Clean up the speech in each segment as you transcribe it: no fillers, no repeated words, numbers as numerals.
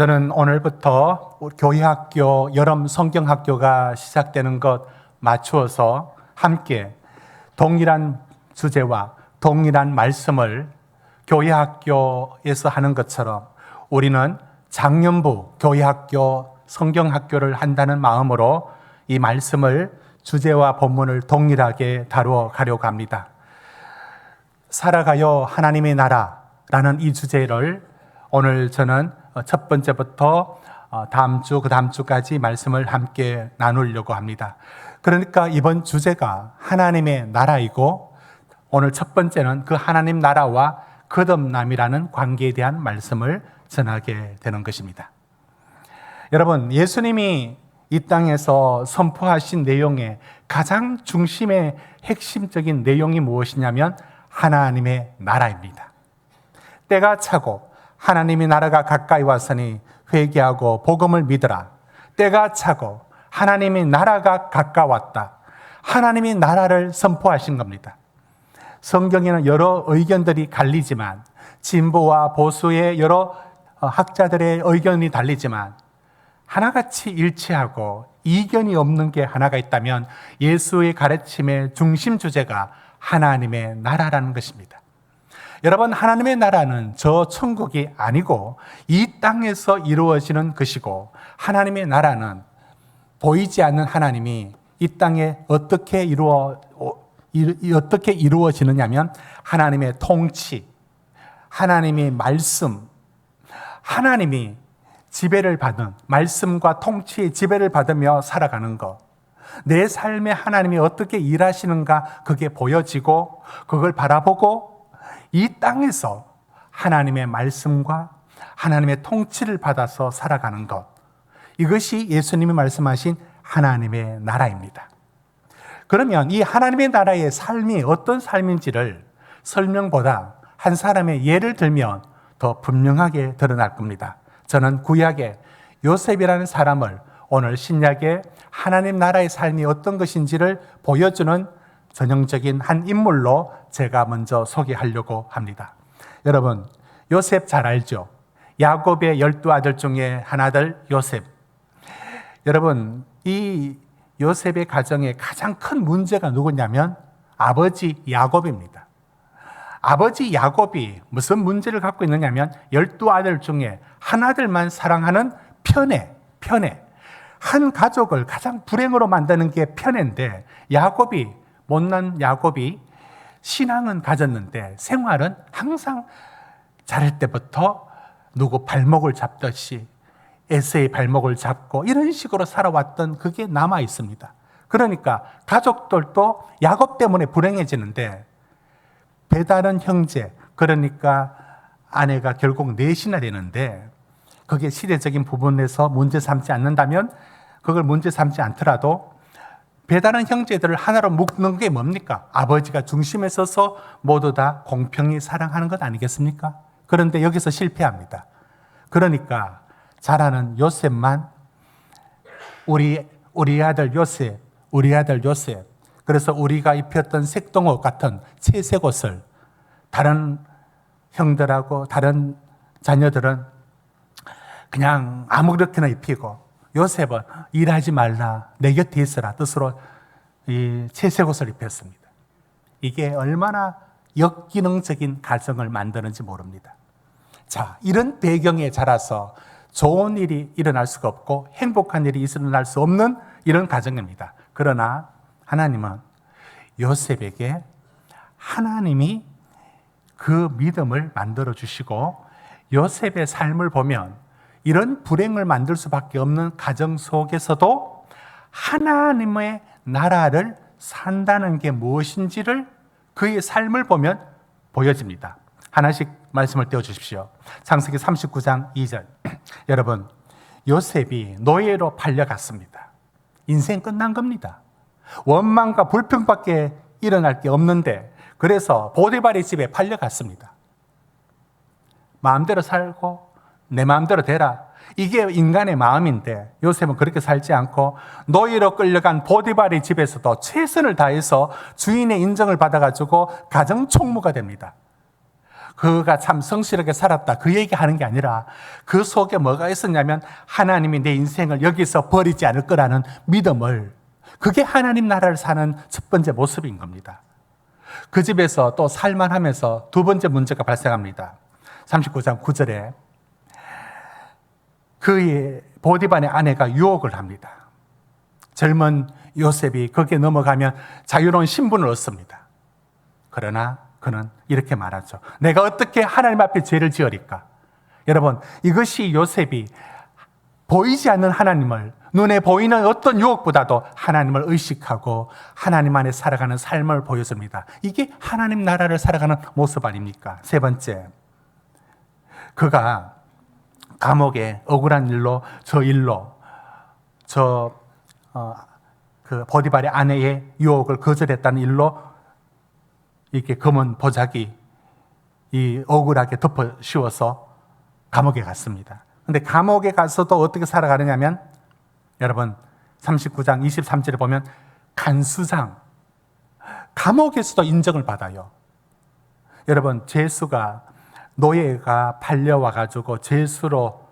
저는 오늘부터 교회학교 여름 성경학교가 시작되는 것 맞추어서 함께 동일한 주제와 동일한 말씀을 교회학교에서 하는 것처럼 우리는 작년부 교회학교 성경학교를 한다는 마음으로 이 말씀을 주제와 본문을 동일하게 다루어 가려고 합니다. 살아가요 하나님의 나라라는 이 주제를 오늘 저는 첫 번째부터 다음 주, 그 다음 주까지 말씀을 함께 나누려고 합니다. 그러니까 이번 주제가 하나님의 나라이고 오늘 첫 번째는 그 하나님 나라와 거듭남이라는 관계에 대한 말씀을 전하게 되는 것입니다. 여러분, 예수님이 이 땅에서 선포하신 내용의 가장 중심의 핵심적인 내용이 무엇이냐면 하나님의 나라입니다. 때가 차고 하나님의 나라가 가까이 왔으니 회개하고 복음을 믿으라. 때가 차고 하나님의 나라가 가까웠다. 하나님의 나라를 선포하신 겁니다. 성경에는 여러 의견들이 갈리지만 진보와 보수의 여러 학자들의 의견이 달리지만 하나같이 일치하고 이견이 없는 게 하나가 있다면 예수의 가르침의 중심 주제가 하나님의 나라라는 것입니다. 여러분, 하나님의 나라는 저 천국이 아니고 이 땅에서 이루어지는 것이고 하나님의 나라는 보이지 않는 하나님이 이 땅에 어떻게 이루어지느냐면 하나님의 통치, 하나님의 말씀, 하나님이 지배를 받은 말씀과 통치의 지배를 받으며 살아가는 것, 내 삶에 하나님이 어떻게 일하시는가 그게 보여지고 그걸 바라보고 이 땅에서 하나님의 말씀과 하나님의 통치를 받아서 살아가는 것, 이것이 예수님이 말씀하신 하나님의 나라입니다. 그러면 이 하나님의 나라의 삶이 어떤 삶인지를 설명보다 한 사람의 예를 들면 더 분명하게 드러날 겁니다. 저는 구약의 요셉이라는 사람을 오늘 신약의 하나님 나라의 삶이 어떤 것인지를 보여주는 전형적인 한 인물로 제가 먼저 소개하려고 합니다. 여러분, 요셉 잘 알죠? 야곱의 12아들 중에 하나들 요셉. 여러분, 이 요셉의 가정에 가장 큰 문제가 누구냐면 아버지 야곱입니다. 아버지 야곱이 무슨 문제를 갖고 있느냐면 12아들 중에 하나들만 사랑하는 편애. 한 가족을 가장 불행으로 만드는 게 편애인데 못난 야곱이 신앙은 가졌는데 생활은 항상 자랄 때부터 누구 발목을 잡듯이 에서의 발목을 잡고 이런 식으로 살아왔던 그게 남아 있습니다. 그러니까 가족들도 야곱 때문에 불행해지는데 배다른 형제, 그러니까 아내가 결국 넷이나 되는데 그게 시대적인 부분에서 문제 삼지 않는다면 그걸 문제 삼지 않더라도 배다른 형제들을 하나로 묶는 게 뭡니까? 아버지가 중심에 서서 모두 다 공평히 사랑하는 것 아니겠습니까? 그런데 여기서 실패합니다. 그러니까 자라는 요셉만 우리 아들 요셉. 그래서 우리가 입혔던 색동옷 같은 채색 옷을 다른 형들하고 다른 자녀들은 그냥 아무렇게나 입히고 요셉은 일하지 말라, 내 곁에 있으라 뜻으로 이 채색 옷을 입혔습니다. 이게 얼마나 역기능적인 가정을 만드는지 모릅니다. 자, 이런 배경에 자라서 좋은 일이 일어날 수가 없고 행복한 일이 일어날 수 없는 이런 가정입니다. 그러나 하나님은 요셉에게 하나님이 그 믿음을 만들어 주시고 요셉의 삶을 보면 이런 불행을 만들 수밖에 없는 가정 속에서도 하나님의 나라를 산다는 게 무엇인지를 그의 삶을 보면 보여집니다. 하나씩 말씀을 떼어주십시오. 창세기 39장 2절. 여러분, 요셉이 노예로 팔려갔습니다. 인생 끝난 겁니다. 원망과 불평밖에 일어날 게 없는데 그래서 보디발의 집에 팔려갔습니다. 마음대로 살고 내 마음대로 되라. 이게 인간의 마음인데 요셉은 그렇게 살지 않고 노예로 끌려간 보디발의 집에서도 최선을 다해서 주인의 인정을 받아가지고 가정 총무가 됩니다. 그가 참 성실하게 살았다, 그 얘기하는 게 아니라 그 속에 뭐가 있었냐면 하나님이 내 인생을 여기서 버리지 않을 거라는 믿음을, 그게 하나님 나라를 사는 첫 번째 모습인 겁니다. 그 집에서 또 살만하면서 두 번째 문제가 발생합니다. 39장 9절에 그의 보디발의 아내가 유혹을 합니다. 젊은 요셉이 거기에 넘어가면 자유로운 신분을 얻습니다. 그러나 그는 이렇게 말하죠. 내가 어떻게 하나님 앞에 죄를 지으리까? 여러분, 이것이 요셉이 보이지 않는 하나님을, 눈에 보이는 어떤 유혹보다도 하나님을 의식하고 하나님 안에 살아가는 삶을 보여줍니다. 이게 하나님 나라를 살아가는 모습 아닙니까? 세 번째, 그가 감옥에 억울한 일로 그 보디발의 아내의 유혹을 거절했다는 일로 이렇게 검은 보자기 이 억울하게 덮어 씌워서 감옥에 갔습니다. 근데 감옥에 가서도 어떻게 살아가느냐면, 여러분 39장 23절에 보면 간수장, 감옥에서도 인정을 받아요. 여러분, 죄수가, 노예가 팔려와 가지고 죄수로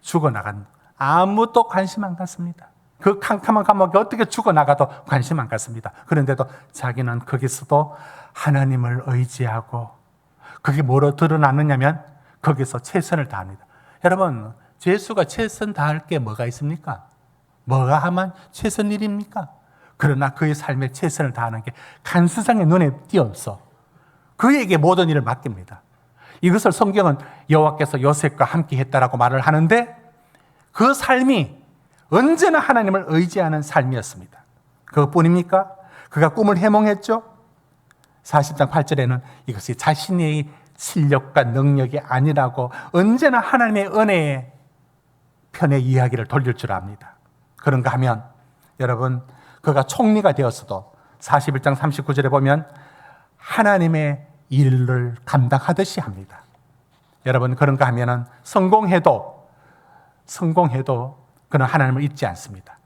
죽어나간, 아무도 관심 안 갖습니다. 그 캄캄한 감옥에 어떻게 죽어나가도 관심 안 갖습니다. 그런데도 자기는 거기서도 하나님을 의지하고, 그게 뭐로 드러나느냐면 거기서 최선을 다합니다. 여러분, 죄수가 최선 다할 게 뭐가 있습니까? 뭐가 하면 최선 일입니까? 그러나 그의 삶에 최선을 다하는 게 간수장의 눈에 띄어서 그에게 모든 일을 맡깁니다. 이것을 성경은 여호와께서 요셉과 함께 했다라고 말을 하는데, 그 삶이 언제나 하나님을 의지하는 삶이었습니다. 그것뿐입니까? 그가 꿈을 해몽했죠. 40장 8절에는 이것이 자신의 실력과 능력이 아니라고 언제나 하나님의 은혜의 편의 이야기를 돌릴 줄 압니다. 그런가 하면 여러분, 그가 총리가 되었어도 41장 39절에 보면 하나님의 일을 감당하듯이 합니다. 여러분, 그런가 하면 성공해도 그는 하나님을 잊지 않습니다.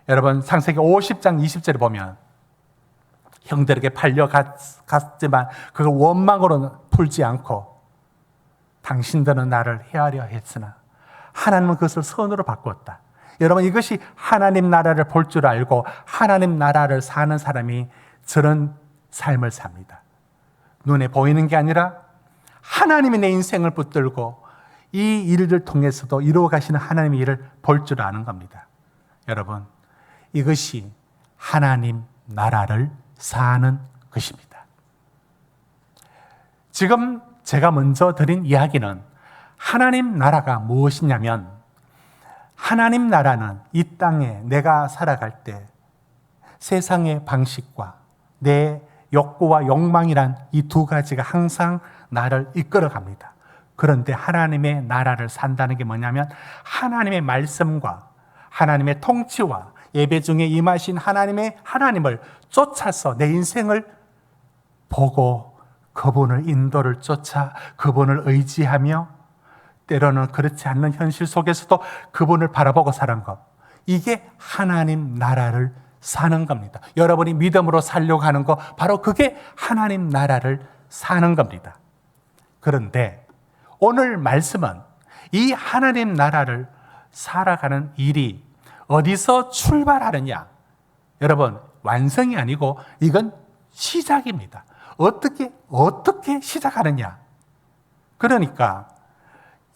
여러분, 창세기 50장 20절에 보면 형들에게 팔려갔지만 그걸 원망으로는 풀지 않고 당신들은 나를 해하려 했으나 하나님은 그것을 선으로 바꾸었다. 여러분, 이것이 하나님 나라를 볼 줄 알고 하나님 나라를 사는 사람이 저런 삶을 삽니다. 눈에 보이는 게 아니라 하나님이 내 인생을 붙들고 이 일을 통해서도 이루어 가시는 하나님의 일을 볼 줄 아는 겁니다. 여러분, 이것이 하나님 나라를 사는 것입니다. 지금 제가 먼저 드린 이야기는 하나님 나라가 무엇이냐면, 하나님 나라는 이 땅에 내가 살아갈 때 세상의 방식과 내 욕구와 욕망이란 이 두 가지가 항상 나를 이끌어 갑니다. 그런데 하나님의 나라를 산다는 게 뭐냐면 하나님의 말씀과 하나님의 통치와 예배 중에 임하신 하나님을 쫓아서 내 인생을 보고 그분을 인도를 쫓아 그분을 의지하며 때로는 그렇지 않는 현실 속에서도 그분을 바라보고 사는 것, 이게 하나님 나라를 사는 겁니다. 여러분이 믿음으로 살려고 하는 거, 바로 그게 하나님 나라를 사는 겁니다. 그런데 오늘 말씀은 이 하나님 나라를 살아가는 일이 어디서 출발하느냐? 여러분, 완성이 아니고 이건 시작입니다. 어떻게 시작하느냐? 그러니까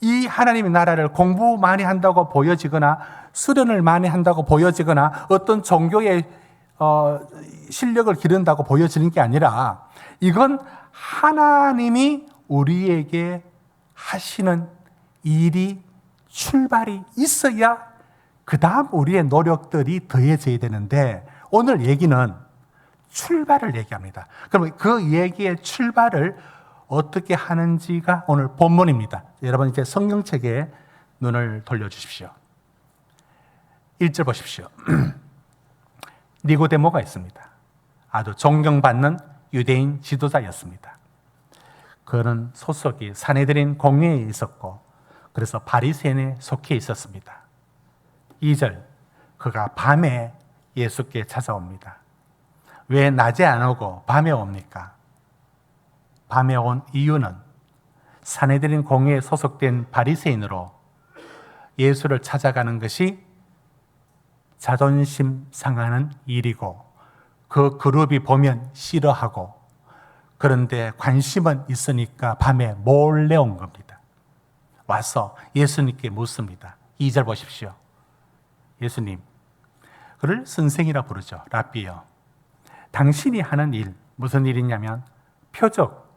이 하나님의 나라를 공부 많이 한다고 보여지거나 수련을 많이 한다고 보여지거나 어떤 종교의 실력을 기른다고 보여지는 게 아니라, 이건 하나님이 우리에게 하시는 일이 출발이 있어야 그 다음 우리의 노력들이 더해져야 되는데, 오늘 얘기는 출발을 얘기합니다. 그럼 그 얘기의 출발을 어떻게 하는지가 오늘 본문입니다. 여러분, 이제 성경책에 눈을 돌려주십시오. 1절 보십시오. 니고데모가 있습니다. 아주 존경받는 유대인 지도자였습니다. 그는 소속이 사내들인 공회에 있었고, 그래서 바리새인에 속해 있었습니다. 2절, 그가 밤에 예수께 찾아옵니다. 왜 낮에 안 오고 밤에 옵니까? 밤에 온 이유는 산헤드린 공회에 소속된 바리새인으로 예수를 찾아가는 것이 자존심 상하는 일이고 그 그룹이 보면 싫어하고 그런데 관심은 있으니까 밤에 몰래 온 겁니다. 와서 예수님께 묻습니다. 2절 보십시오. 예수님, 그를 선생이라 부르죠. 랍비요. 당신이 하는 일, 무슨 일이냐면 표적.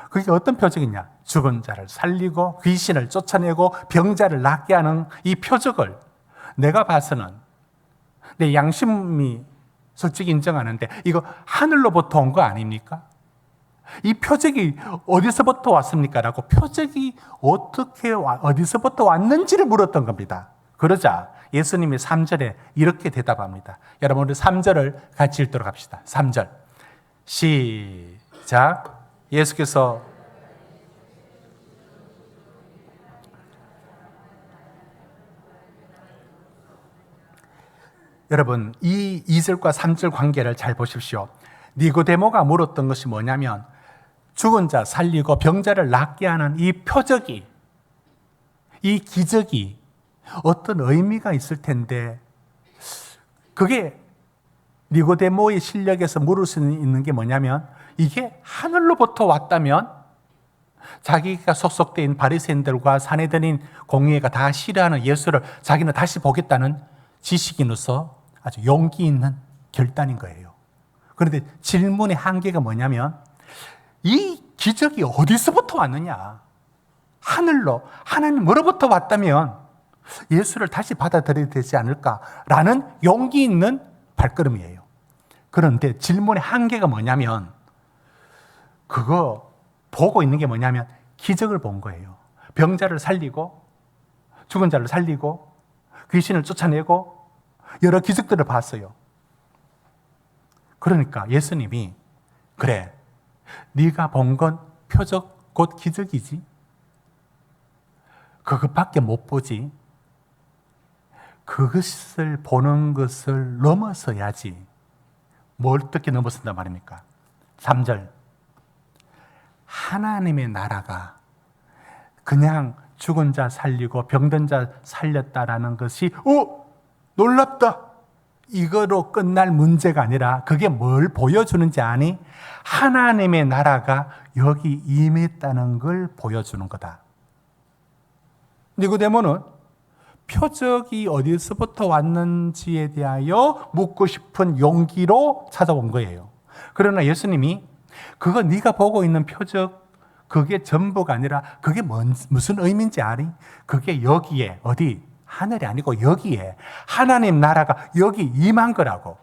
그게 어떤 표적이냐? 죽은 자를 살리고 귀신을 쫓아내고 병자를 낫게 하는 이 표적을 내가 봐서는 내 양심이 솔직히 인정하는데 이거 하늘로부터 온 거 아닙니까? 이 표적이 어디서부터 왔습니까? 라고 표적이 어디서부터 왔는지를 물었던 겁니다. 그러자 예수님이 3절에 이렇게 대답합니다. 여러분 우리 3절을 같이 읽도록 합시다. 3절 시작. 예수께서 여러분 이 2절과 3절 관계를 잘 보십시오. 니고데모가 물었던 것이 뭐냐면 죽은 자 살리고 병자를 낫게 하는 이 표적이, 이 기적이 어떤 의미가 있을 텐데 그게 니고데모의 실력에서 물을 수 있는 게 뭐냐면 이게 하늘로부터 왔다면 자기가 속속되어 있는 바리새인들과 산헤드린 공회가 다 싫어하는 예수를 자기는 다시 보겠다는 지식인으로서 아주 용기 있는 결단인 거예요. 그런데 질문의 한계가 뭐냐면 이 기적이 어디서부터 왔느냐? 하늘로, 하나님으로부터 왔다면 예수를 다시 받아들여야 되지 않을까라는 용기 있는 발걸음이에요. 그런데 질문의 한계가 뭐냐면 그거 보고 있는 게 뭐냐면 기적을 본 거예요. 병자를 살리고 죽은 자를 살리고 귀신을 쫓아내고 여러 기적들을 봤어요. 그러니까 예수님이 그래, 네가 본 건 표적 곧 기적이지. 그것밖에 못 보지. 그것을 보는 것을 넘어서야지. 뭘 어떻게 넘어선단 말입니까? 3절 하나님의 나라가 그냥 죽은 자 살리고 병든 자 살렸다라는 것이 놀랍다. 이거로 끝날 문제가 아니라 그게 뭘 보여주는지 아니? 하나님의 나라가 여기 임했다는 걸 보여주는 거다. 니고데모는 표적이 어디서부터 왔는지에 대하여 묻고 싶은 용기로 찾아온 거예요. 그러나 예수님이 그거 네가 보고 있는 표적 그게 전부가 아니라 그게 무슨 의미인지 아니? 그게 여기에 어디? 하늘이 아니고 여기에 하나님 나라가 여기 임한 거라고.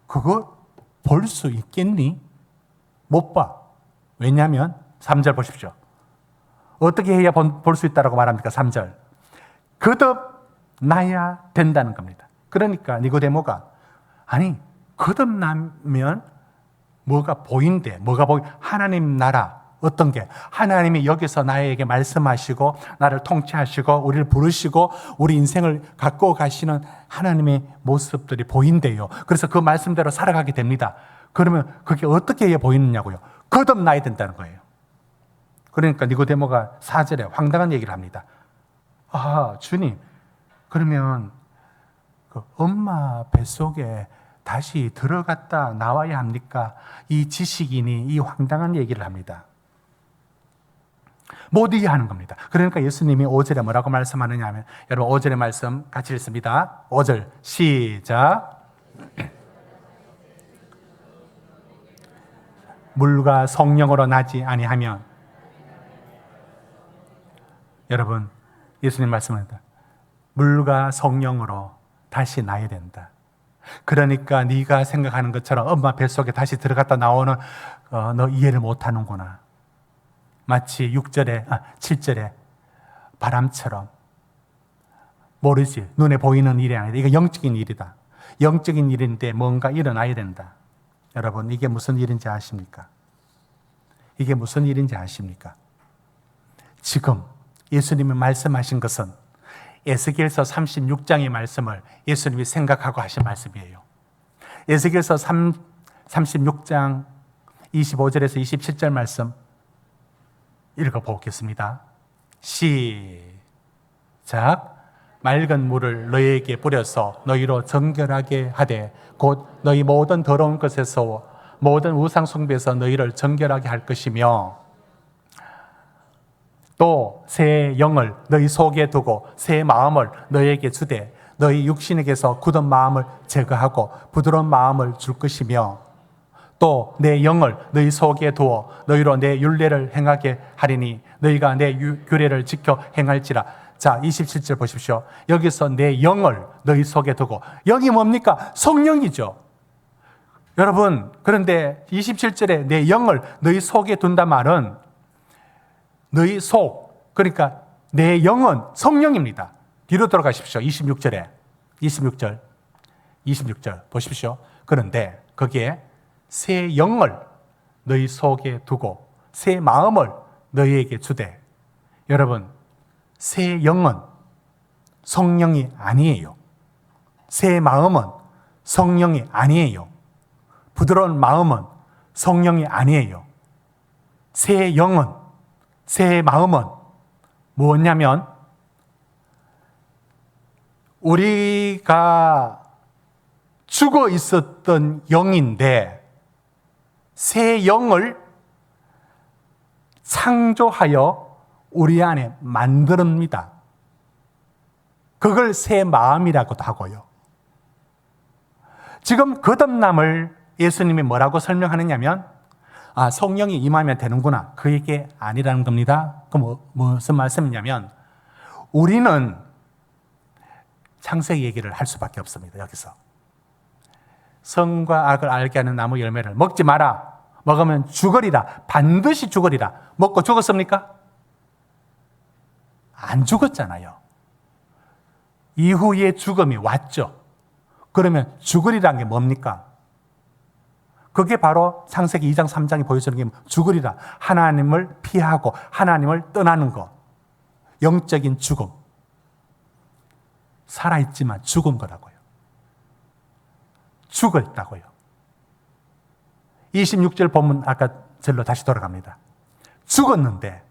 그거 볼 수 있겠니? 못 봐. 왜냐하면 3절 보십시오. 어떻게 해야 볼 수 있다고 말합니까? 3절. 거듭나야 된다는 겁니다. 그러니까 니고데모가 아니 거듭나면 뭐가 보인대. 하나님 나라 어떤 게? 하나님이 여기서 나에게 말씀하시고 나를 통치하시고 우리를 부르시고 우리 인생을 갖고 가시는 하나님의 모습들이 보인대요. 그래서 그 말씀대로 살아가게 됩니다. 그러면 그게 어떻게 해야 보이느냐고요? 거듭나야 된다는 거예요. 그러니까 니고데모가 4절에 황당한 얘기를 합니다. 주님, 그러면 그 엄마 뱃속에 다시 들어갔다 나와야 합니까? 이 지식인이 이 황당한 얘기를 합니다. 못 이해하는 겁니다. 그러니까 예수님이 5절에 뭐라고 말씀하느냐 하면 여러분 5절의 말씀 같이 읽습니다. 5절 시작. 물과 성령으로 나지 아니하면 여러분 예수님 말씀합니다. 물과 성령으로 다시 나야 된다. 그러니까 네가 생각하는 것처럼 엄마 뱃속에 다시 들어갔다 나오는 너 이해를 못하는구나. 마치 7절에 바람처럼 모르지. 눈에 보이는 일이 아니다. 이거 영적인 일이다. 영적인 일인데 뭔가 일어나야 된다. 여러분 이게 무슨 일인지 아십니까? 이게 무슨 일인지 아십니까? 지금 예수님이 말씀하신 것은 에스겔서 36장의 말씀을 예수님이 생각하고 하신 말씀이에요. 에스겔서 36장 25절에서 27절 말씀 읽어보겠습니다. 시작. 맑은 물을 너희에게 뿌려서 너희로 정결하게 하되 곧 너희 모든 더러운 것에서 모든 우상 숭배에서 너희를 정결하게 할 것이며 또 새 영을 너희 속에 두고 새 마음을 너희에게 주되 너희 육신에게서 굳은 마음을 제거하고 부드러운 마음을 줄 것이며 또 내 영을 너희 속에 두어 너희로 내 율례를 행하게 하리니 너희가 내 규례를 지켜 행할지라. 자, 27절 보십시오. 여기서 내 영을 너희 속에 두고, 영이 뭡니까? 성령이죠. 여러분, 그런데 27절에 내 영을 너희 속에 둔단 말은 너희 속, 그러니까 내 영은 성령입니다. 뒤로 돌아가십시오. 26절 보십시오. 그런데 거기에 새 영을 너희 속에 두고 새 마음을 너희에게 주되, 여러분, 새 영은 성령이 아니에요. 새 마음은 성령이 아니에요. 부드러운 마음은 성령이 아니에요. 새 영은, 새 마음은 뭐냐면 우리가 죽어 있었던 영인데 새 영을 창조하여 우리 안에 만듭니다. 그걸 새 마음이라고도 하고요. 지금 거듭남을 예수님이 뭐라고 설명하느냐면 성령이 임하면 되는구나. 그 얘기 아니라는 겁니다. 그럼 무슨 말씀이냐면 우리는 창세기 얘기를 할 수밖에 없습니다. 여기서 선과 악을 알게 하는 나무 열매를 먹지 마라. 먹으면 죽으리라. 반드시 죽으리라. 먹고 죽었습니까? 안 죽었잖아요. 이후에 죽음이 왔죠. 그러면 죽으리라는 게 뭡니까? 그게 바로 창세기 2장 3장이 보여주는 게 죽으리라. 하나님을 피하고 하나님을 떠나는 것. 영적인 죽음. 살아있지만 죽은 거라고요. 죽었다고요. 26절 본문 아까 절로 다시 돌아갑니다. 죽었는데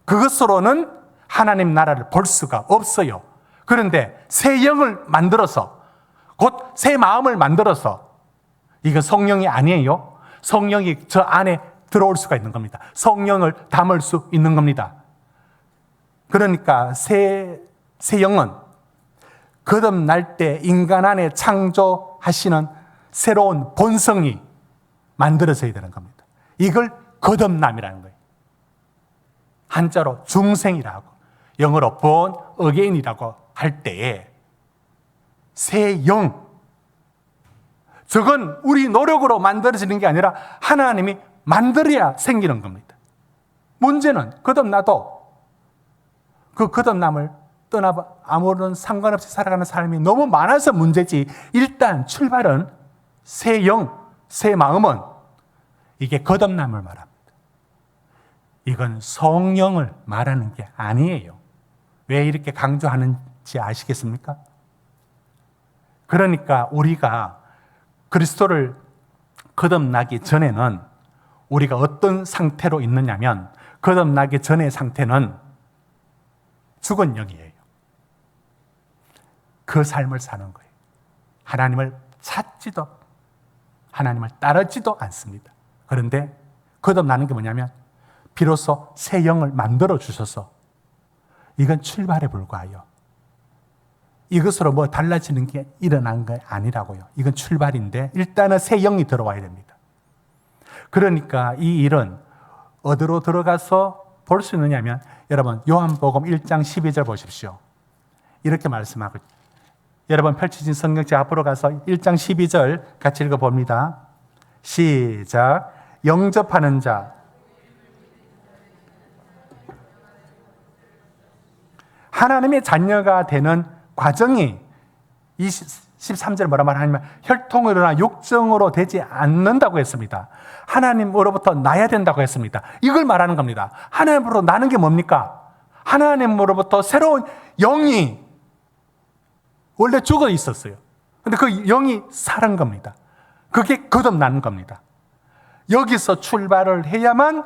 그것으로는 하나님 나라를 볼 수가 없어요. 그런데 새 영을 만들어서 곧 새 마음을 만들어서 이건 성령이 아니에요. 성령이 저 안에 들어올 수가 있는 겁니다. 성령을 담을 수 있는 겁니다. 그러니까 새 영은 거듭날 때 인간 안에 창조하시는 새로운 본성이 만들어져야 되는 겁니다. 이걸 거듭남이라는 거예요. 한자로 중생이라고, 영어로 born again이라고 할 때에 새 영, 저건 우리 노력으로 만들어지는 게 아니라 하나님이 만들어야 생기는 겁니다. 문제는 거듭나도 그 거듭남을 떠나 아무런 상관없이 살아가는 사람이 너무 많아서 문제지. 일단 출발은 새 영, 새 마음은 이게 거듭남을 말합니다. 이건 성령을 말하는 게 아니에요. 왜 이렇게 강조하는지 아시겠습니까? 그러니까 우리가 그리스도를 거듭나기 전에는 우리가 어떤 상태로 있느냐면 거듭나기 전의 상태는 죽은 영이에요. 그 삶을 사는 거예요. 하나님을 찾지도 하나님을 따르지도 않습니다. 그런데 거듭나는 게 뭐냐면 비로소 새 영을 만들어 주셔서 이건 출발에 불과해요. 이것으로 뭐 달라지는 게 일어난 게 아니라고요. 이건 출발인데 일단은 새 영이 들어와야 됩니다. 그러니까 이 일은 어디로 들어가서 볼 수 있느냐면 여러분 요한복음 1장 12절 보십시오. 이렇게 말씀하고 여러분 펼쳐진 성경책 앞으로 가서 1장 12절 같이 읽어봅니다. 시작. 영접하는 자 하나님의 자녀가 되는 과정이 13절 뭐라 말하냐면 혈통으로나 육정으로 되지 않는다고 했습니다. 하나님으로부터 나야 된다고 했습니다. 이걸 말하는 겁니다. 하나님으로부터 나는 게 뭡니까? 하나님으로부터 새로운 영이 원래 죽어 있었어요. 근데 그 영이 살은 겁니다. 그게 거듭나는 겁니다. 여기서 출발을 해야만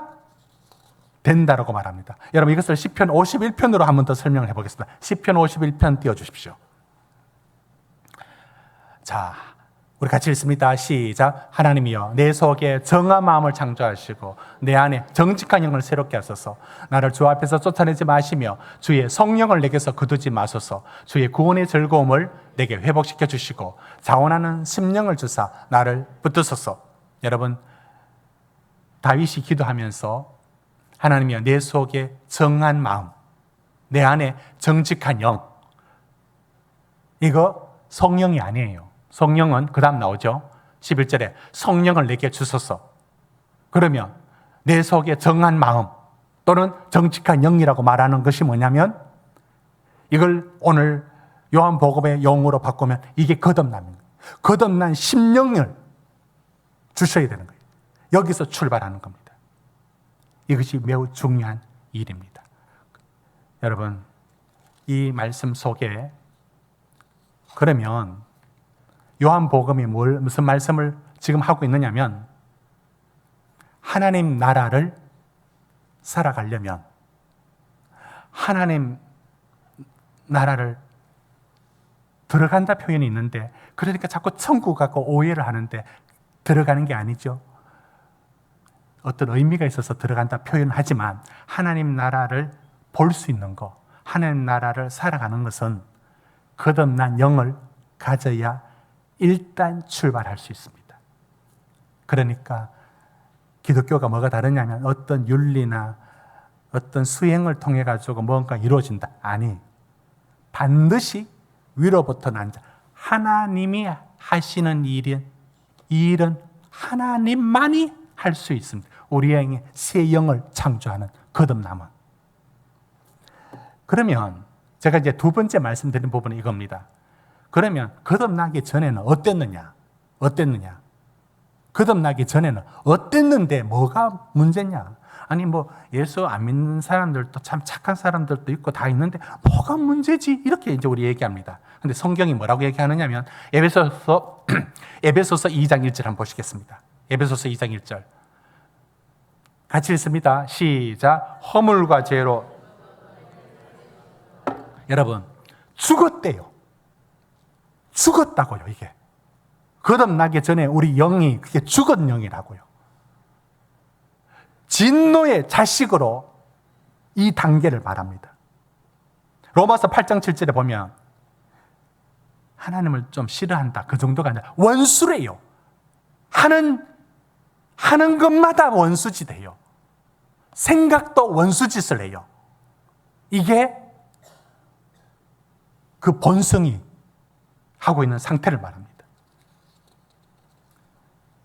된다라고 말합니다. 여러분 이것을 시편 51편으로 한 번 더 설명을 해보겠습니다. 시편 51편 띄워주십시오. 자, 우리 같이 읽습니다. 시작. 하나님이여 내 속에 정한 마음을 창조하시고 내 안에 정직한 영을 새롭게 하소서. 나를 주 앞에서 쫓아내지 마시며 주의 성령을 내게서 거두지 마소서. 주의 구원의 즐거움을 내게 회복시켜 주시고 자원하는 심령을 주사 나를 붙드소서. 여러분 다윗이 기도하면서 하나님이여 내 속에 정한 마음, 내 안에 정직한 영, 이거 성령이 아니에요. 성령은 그 다음 나오죠. 11절에 성령을 내게 주소서. 그러면 내 속에 정한 마음 또는 정직한 영이라고 말하는 것이 뭐냐면 이걸 오늘 요한복음의 용어로 바꾸면 이게 거듭남입니다. 거듭난 심령을 주셔야 되는 거예요. 여기서 출발하는 겁니다. 이것이 매우 중요한 일입니다. 여러분 이 말씀 속에 그러면 요한복음이 무슨 말씀을 지금 하고 있느냐면 하나님 나라를 살아가려면 하나님 나라를 들어간다 표현이 있는데 그러니까 자꾸 천국 갖고 오해를 하는데 들어가는 게 아니죠. 어떤 의미가 있어서 들어간다 표현하지만 하나님 나라를 볼 수 있는 것, 하나님 나라를 살아가는 것은 거듭난 영을 가져야 일단 출발할 수 있습니다. 그러니까 기독교가 뭐가 다르냐면 어떤 윤리나 어떤 수행을 통해 가지고 뭔가 이루어진다. 아니, 반드시 위로부터 난 자, 하나님이 하시는 일은 하나님만이 할 수 있습니다. 우리에게 새 영을 창조하는 거듭남은. 그러면 제가 이제 두 번째 말씀드린 부분은 이겁니다. 그러면 거듭나기 전에는 어땠느냐? 거듭나기 전에는 어땠는데 뭐가 문제냐? 아니 뭐 예수 안 믿는 사람들도 참 착한 사람들도 있고 다 있는데 뭐가 문제지? 이렇게 이제 우리 얘기합니다. 근데 성경이 뭐라고 얘기하느냐면 에베소서 2장 1절 한번 보시겠습니다. 에베소서 2장 1절 같이 읽습니다. 시작. 허물과 죄로 여러분 죽었대요. 죽었다고요. 이게 거듭나기 전에 우리 영이 그게 죽은 영이라고요. 진노의 자식으로 이 단계를 말합니다. 로마서 8장 7절에 보면 하나님을 좀 싫어한다 그 정도가 아니라 원수래요. 하는 것마다 원수짓해요. 생각도 원수짓을 해요. 이게 그 본성이 하고 있는 상태를 말합니다.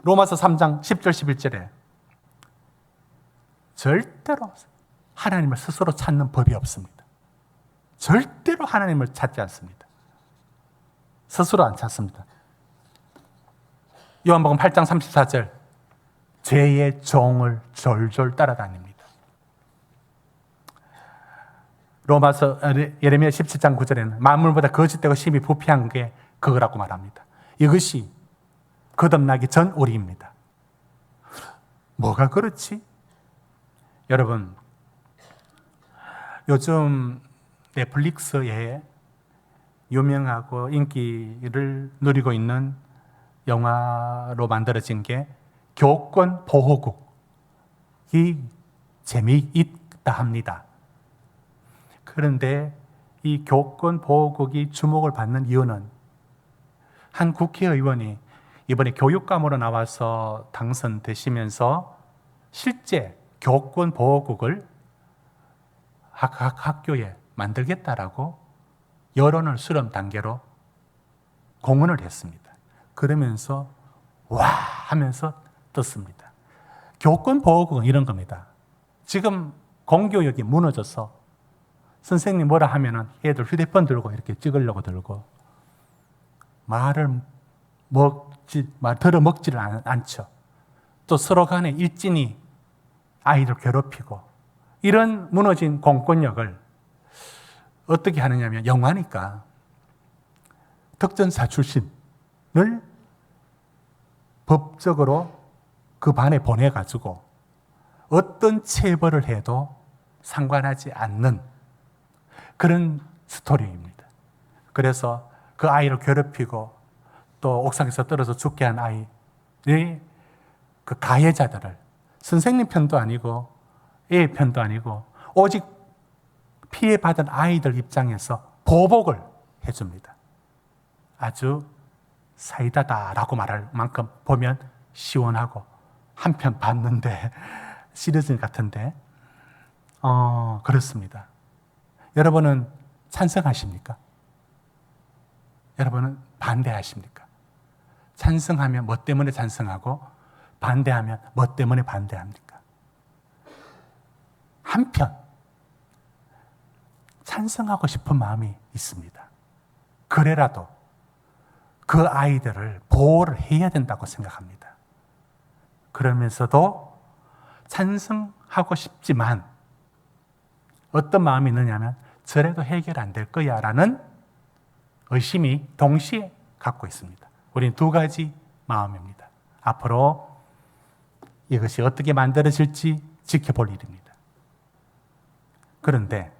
로마서 3장 10절 11절에 절대로 하나님을 스스로 찾는 법이 없습니다. 절대로 하나님을 찾지 않습니다. 스스로 안 찾습니다. 요한복음 8장 34절 죄의 종을 졸졸 따라다닙니다. 로마서 예레미야 17장 9절에는 만물보다 거짓되고 심히 부패한 게 그거라고 말합니다. 이것이 거듭나기 전 우리입니다. 뭐가 그렇지? 여러분 요즘 넷플릭스에 유명하고 인기를 누리고 있는 영화로 만들어진 게 교권 보호국이 재미있다 합니다. 그런데 이 교권 보호국이 주목을 받는 이유는 한 국회의원이 이번에 교육감으로 나와서 당선되시면서 실제 교권 보호국을 각 학교에 만들겠다라고 여론을 수렴 단계로 공언을 했습니다. 그러면서 와 하면서 떴습니다. 교권 보호국은 이런 겁니다. 지금 공교육이 무너져서 선생님 뭐라 하면은 애들 휴대폰 들고 이렇게 찍으려고 들고 말을 들어먹지를 않죠. 또 서로 간에 일진이 아이들 괴롭히고 이런 무너진 공권력을 어떻게 하느냐면 영화니까 특전사 출신을 법적으로 그 반에 보내가지고 어떤 체벌을 해도 상관하지 않는 그런 스토리입니다. 그래서 그 아이를 괴롭히고 또 옥상에서 떨어져 죽게 한 아이의 그 가해자들을 선생님 편도 아니고 애 편도 아니고 오직 피해받은 아이들 입장에서 보복을 해줍니다. 아주 사이다다라고 말할 만큼 보면 시원하고 한편 봤는데 시리즈 같은데 그렇습니다. 여러분은 찬성하십니까? 여러분은 반대하십니까? 찬성하면 뭐 때문에 찬성하고 반대하면 뭐 때문에 반대합니까? 한편 찬성하고 싶은 마음이 있습니다. 그래라도 그 아이들을 보호를 해야 된다고 생각합니다. 그러면서도 찬성하고 싶지만 어떤 마음이 있느냐면 저래도 해결 안 될 거야 라는 의심이 동시에 갖고 있습니다. 우리는 두 가지 마음입니다. 앞으로 이것이 어떻게 만들어질지 지켜볼 일입니다. 그런데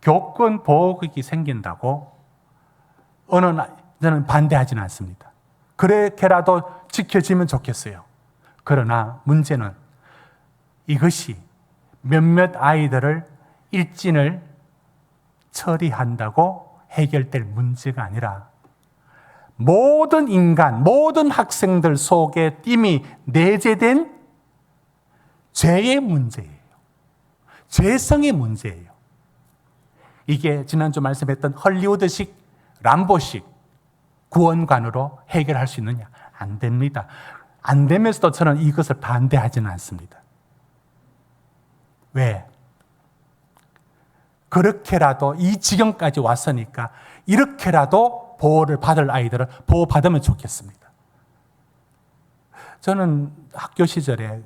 교권 보호국이 생긴다고 저는 반대하지는 않습니다. 그렇게라도 지켜지면 좋겠어요. 그러나 문제는 이것이 몇몇 아이들을 일진을 처리한다고 해결될 문제가 아니라 모든 인간, 모든 학생들 속에 이미 내재된 죄의 문제예요. 죄성의 문제예요. 이게 지난주 말씀했던 헐리우드식, 람보식 구원관으로 해결할 수 있느냐? 안 됩니다. 안 되면서도 저는 이것을 반대하지는 않습니다. 왜? 그렇게라도 이 지경까지 왔으니까 이렇게라도 보호를 받을 아이들은 보호받으면 좋겠습니다. 저는 학교 시절에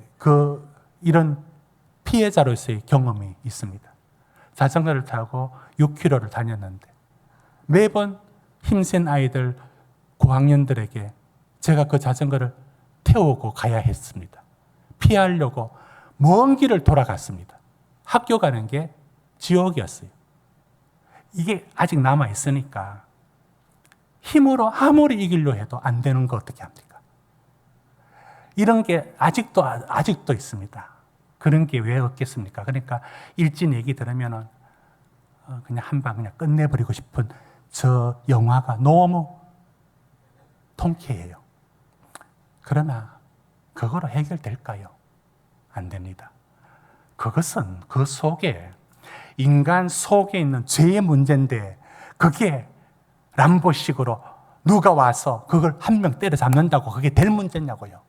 이런 피해자로서의 경험이 있습니다. 자전거를 타고 6km를 다녔는데 매번 힘센 아이들, 고학년들에게 제가 그 자전거를 태우고 가야 했습니다. 피하려고 먼 길을 돌아갔습니다. 학교 가는 게 지옥이었어요. 이게 아직 남아있으니까 힘으로 아무리 이기려 해도 안 되는 거 어떻게 합니까? 이런 게 아직도 있습니다. 그런 게 왜 없겠습니까? 그러니까 일진 얘기 들으면은 그냥 한방 그냥 끝내버리고 싶은 저 영화가 너무 통쾌해요. 그러나 그거로 해결될까요? 안 됩니다. 그것은 그 속에 인간 속에 있는 죄의 문제인데 그게 람보식으로 누가 와서 그걸 한 명 때려잡는다고 그게 될 문제냐고요.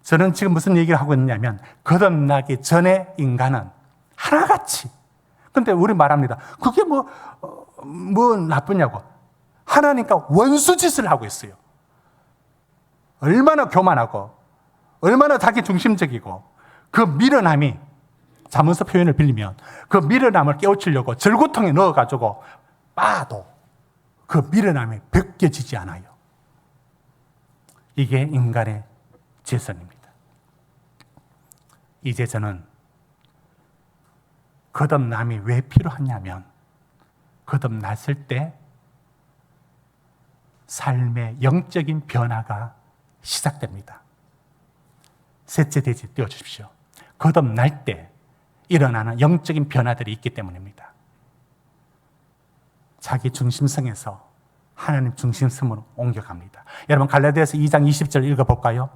저는 지금 무슨 얘기를 하고 있냐면 거듭나기 전에 인간은 하나같이, 근데 우리 말합니다. 그게 뭐 나쁘냐고. 하나님과 원수짓을 하고 있어요. 얼마나 교만하고 얼마나 자기 중심적이고 그 미련함이, 자문서 표현을 빌리면 그 미련함을 깨우치려고 절구통에 넣어가지고 빠도 그 미련함이 벗겨지지 않아요. 이게 인간의 죄성입니다. 이제 저는 거듭남이 왜 필요하냐면 거듭났을 때 삶의 영적인 변화가 시작됩니다. 셋째 돼지 띄워주십시오. 거듭날 때 일어나는 영적인 변화들이 있기 때문입니다. 자기 중심성에서 하나님 중심성으로 옮겨갑니다. 여러분 갈라디아서 2장 20절 읽어볼까요?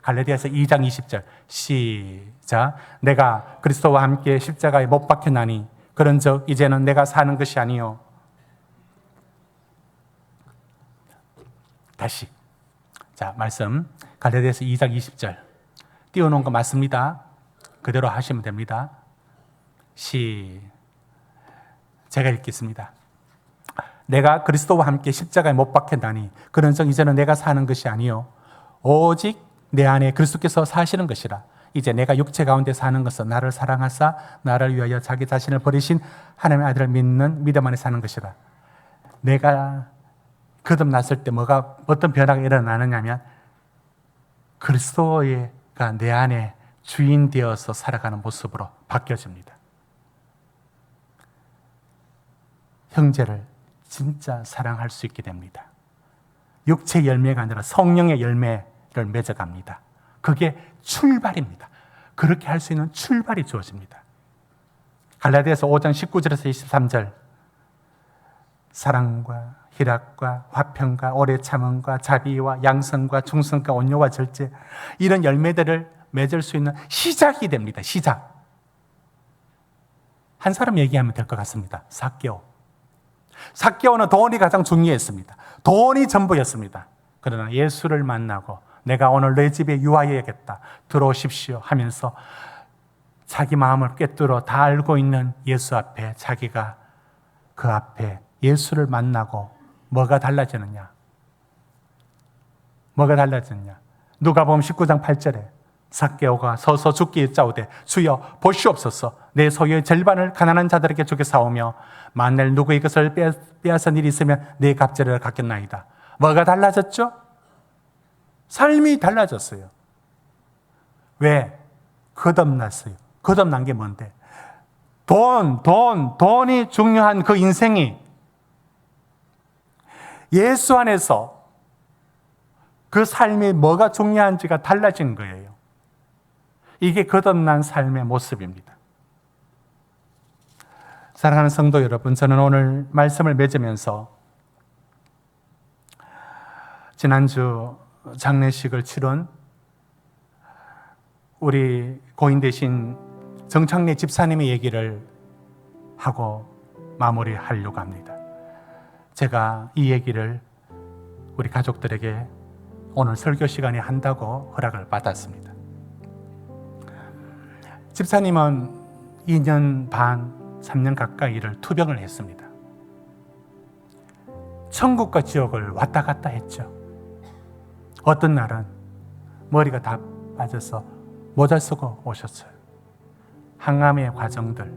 갈라디아서 2장 20절 시작. 내가 그리스도와 함께 십자가에 못 박혔나니 그런즉 이제는 내가 사는 것이 아니요. 다시. 자, 말씀 갈라디아서 2장 20절 띄워놓은 거 맞습니다. 그대로 하시면 됩니다. 제가 읽겠습니다. 내가 그리스도와 함께 십자가에 못 박혔나니 그런즉 이제는 내가 사는 것이 아니요 오직 내 안에 그리스도께서 사시는 것이라. 이제 내가 육체 가운데 사는 것은 나를 사랑하사 나를 위하여 자기 자신을 버리신 하나님의 아들을 믿는 믿음 안에 사는 것이라. 내가 거듭났을 때 어떤 변화가 일어나느냐면 그리스도가 내 안에 주인 되어서 살아가는 모습으로 바뀌어집니다. 형제를 진짜 사랑할 수 있게 됩니다. 육체의 열매가 아니라 성령의 열매를 맺어갑니다. 그게 출발입니다. 그렇게 할 수 있는 출발이 주어집니다. 갈라디아서 5장 19절에서 23절 사랑과 희락과 화평과 오래 참음과 자비와 양선과 중성과 온유와 절제 이런 열매들을 맺을 수 있는 시작이 됩니다. 시작. 한 사람 얘기하면 될 것 같습니다. 삭개오는 돈이 가장 중요했습니다. 돈이 전부였습니다. 그러나 예수를 만나고 내가 오늘 내 집에 유하여야겠다. 들어오십시오 하면서 자기 마음을 꿰뚫어 다 알고 있는 예수 앞에 자기가 그 앞에 예수를 만나고 뭐가 달라지느냐? 누가복음 19장 8절에 삭개오가 서서 죽기 일자오되 주여 보시옵소서 내 소유의 절반을 가난한 자들에게 주게 사오며 만일 누구의 것을 빼앗은 일이 있으면 내 갑절을 갚겠나이다. 뭐가 달라졌죠? 삶이 달라졌어요. 왜? 거듭났어요. 거듭난 게 뭔데? 돈이 중요한 그 인생이 예수 안에서 그 삶이 뭐가 중요한지가 달라진 거예요. 이게 거듭난 삶의 모습입니다. 사랑하는 성도 여러분, 저는 오늘 말씀을 맺으면서 지난주 장례식을 치른 우리 고인 되신 정창래 집사님의 얘기를 하고 마무리하려고 합니다. 제가 이 얘기를 우리 가족들에게 오늘 설교 시간에 한다고 허락을 받았습니다. 집사님은 2년 반, 3년 가까이를 투병을 했습니다. 천국과 지옥을 왔다 갔다 했죠. 어떤 날은 머리가 다 빠져서 모자 쓰고 오셨어요. 항암의 과정들,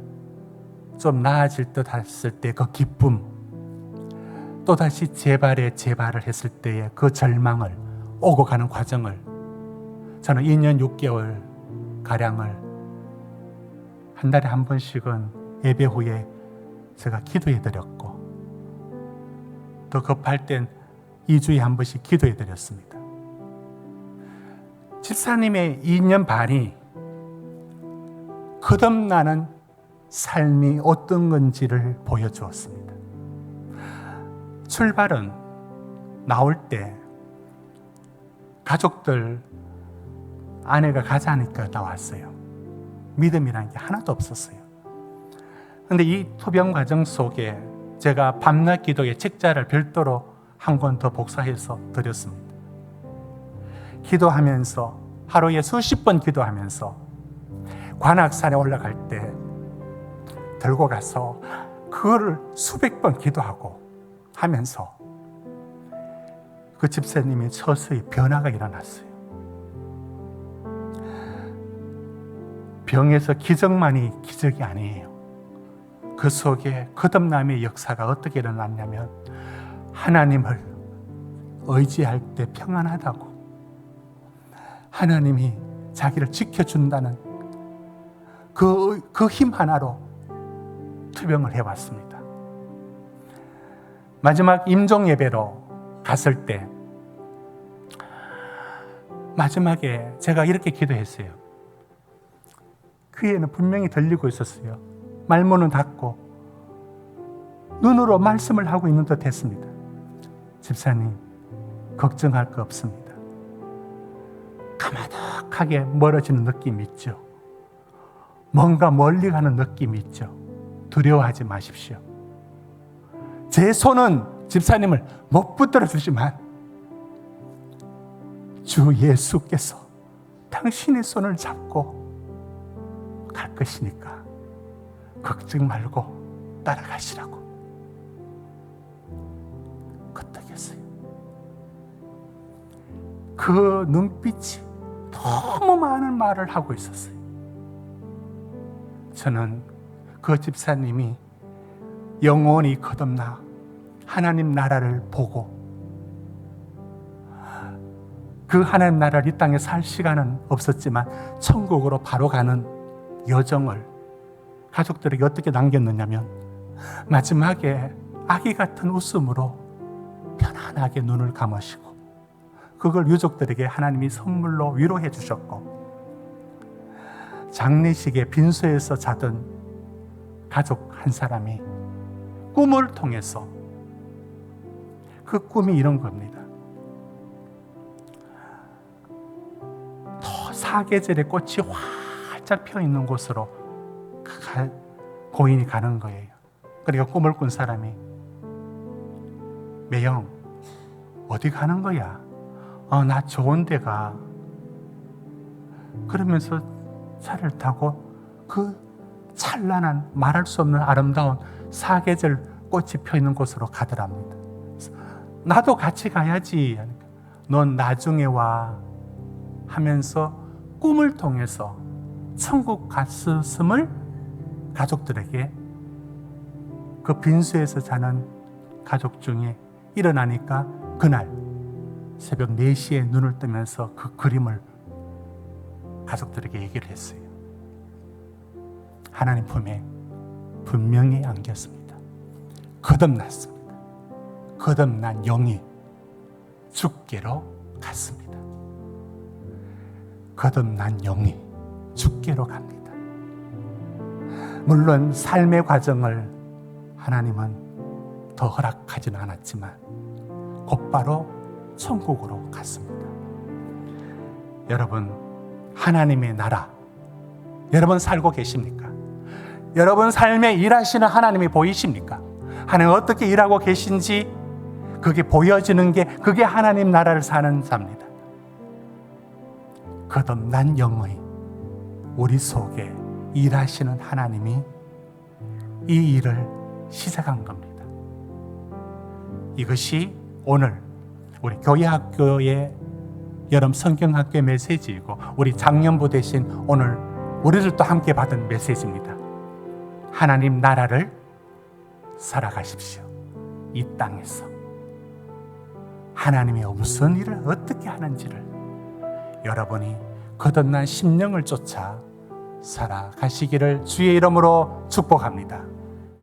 좀 나아질 듯 했을 때 그 기쁨, 또다시 재발을 했을 때의 그 절망을 오고 가는 과정을 저는 2년 6개월 가량을 한 달에 한 번씩은 예배 후에 제가 기도해 드렸고 더 급할 땐 2주에 한 번씩 기도해 드렸습니다. 집사님의 2년 반이 거듭나는 삶이 어떤 건지를 보여주었습니다. 출발은 나올 때 가족들 아내가 가자니까 나왔어요. 믿음이라는 게 하나도 없었어요. 그런데 이 투병 과정 속에 제가 밤낮 기도의 책자를 별도로 한 권 더 복사해서 드렸습니다. 기도하면서 하루에 수십 번 기도하면서 관악산에 올라갈 때 들고 가서 그거를 수백 번 기도하고 하면서 그 집사님의 서서히 변화가 일어났어요. 병에서 기적만이 기적이 아니에요. 그 속에 거듭남의 역사가 어떻게 일어났냐면 하나님을 의지할 때 평안하다고, 하나님이 자기를 지켜준다는 그 힘 하나로 투병을 해왔습니다. 마지막 임종 예배로 갔을 때 마지막에 제가 이렇게 기도했어요. 귀에는 분명히 들리고 있었어요. 말문은 닫고 눈으로 말씀을 하고 있는 듯 했습니다. 집사님, 걱정할 거 없습니다. 가마득하게 멀어지는 느낌이 있죠. 뭔가 멀리 가는 느낌이 있죠. 두려워하지 마십시오. 제 손은 집사님을 못 붙들어 주지만 주 예수께서 당신의 손을 잡고 갈 것이니까 걱정 말고 따라가시라고 끄떡였어요. 그 눈빛이 너무 많은 말을 하고 있었어요. 저는 그 집사님이 영원히 거듭나 하나님 나라를 보고 그 하나님 나라를 이 땅에 살 시간은 없었지만 천국으로 바로 가는 여정을 가족들에게 어떻게 남겼느냐면 마지막에 아기 같은 웃음으로 편안하게 눈을 감으시고 그걸 유족들에게 하나님이 선물로 위로해 주셨고, 장례식에 빈소에서 자던 가족 한 사람이 꿈을 통해서, 그 꿈이 이런 겁니다. 사계절의 꽃이 활짝 펴 있는 곳으로 고인이 가는 거예요. 그러니까 꿈을 꾼 사람이, 매영 어디 가는 거야? 나 좋은 데 가. 그러면서 차를 타고 그 찬란한 말할 수 없는 아름다운 사계절 꽃이 펴 있는 곳으로 가더랍니다. 나도 같이 가야지. 넌 나중에 와 하면서 꿈을 통해서 천국 갔음을 가족들에게, 그 빈소에서 자는 가족 중에 일어나니까 그날 새벽 4시에 눈을 뜨면서 그 그림을 가족들에게 얘기를 했어요. 하나님 품에 분명히 안겼습니다. 거듭났습니다. 거듭난 영이 주께로 갔습니다. 거듭난 영이 주께로 갑니다. 물론 삶의 과정을 하나님은 더 허락하지는 않았지만 곧바로 천국으로 갔습니다. 여러분, 하나님의 나라, 여러분 살고 계십니까? 여러분 삶에 일하시는 하나님이 보이십니까? 하나님 어떻게 일하고 계신지 그게 보여지는 게, 그게 하나님 나라를 사는 자입니다. 거듭난 영의 우리 속에 일하시는 하나님이 이 일을 시작한 겁니다. 이것이 오늘 우리 교회학교의 여름 성경학교 메시지이고, 우리 장년부 대신 오늘 우리들도 함께 받은 메시지입니다. 하나님 나라를 살아가십시오. 이 땅에서 하나님이 무슨 일을 어떻게 하는지를 여러분이 거듭난 심령을 쫓아 살아가시기를 주의 이름으로 축복합니다.